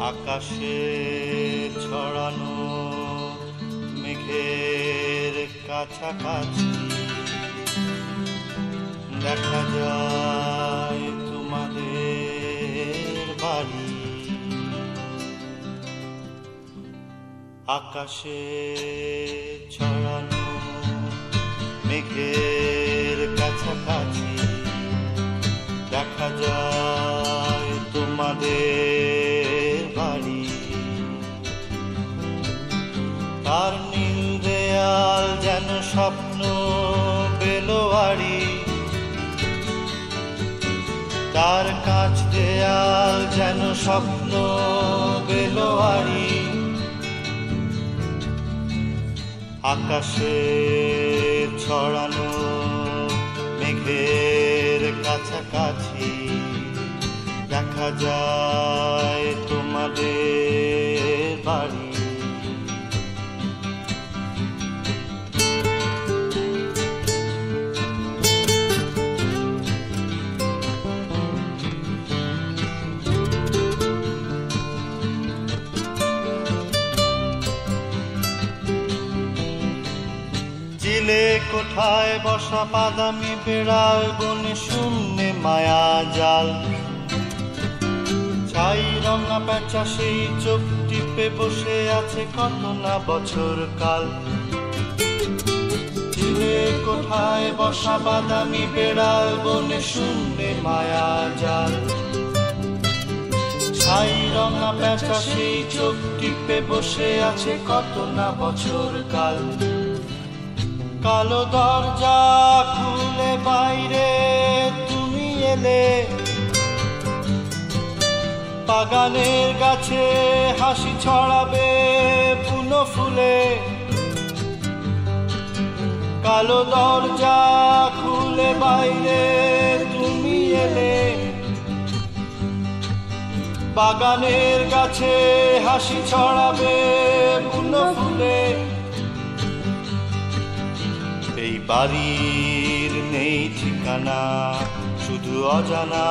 আকাশে ছড়ানো মেঘের কাছাকাছি দেখা যায় তোমাদের বাড়ি। আকাশে ছড়ানো মেঘের কাছাকাছি দেখা যায় তোমাদের বাড়ি। তার নীল দেয়াল যেন স্বপ্ন বেলোয়ারি, তার কাঁচ দেয়াল যেন স্বপ্ন বেলোয়ারি। আকাশে ছড়ানো মেঘের কাছাকাছি দেখা যায় তোমাদের বাড়ি। চিলে কোঠায় বসা বাদামি বেড়াল বনে শূন্যে মায়া জাল, ছাই রঙা পেঁচা সেই চোখ টিপে বসে আছে কত না বছর কাল। চিলে কোঠায় বসা বাদামি বেড়াল বনে শূন্যে মায়া জাল, ছাই রঙা পেঁচা সেই চোখ টিপে বসে আছে কত না বছর কাল। কালো দরজা খুলে বাইরে তুমি এলে, বাগানের গাছে হাসি ছড়াবে বুনো ফুলে। কালো দরজা খুলে বাইরে তুমি এলে, বাগানের গাছে হাসি ছড়াবে বুনো ফুলে। এই বাড়ির নেই ঠিকানা, শুধু অজানা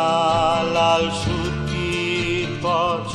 লাল সুতির পথ।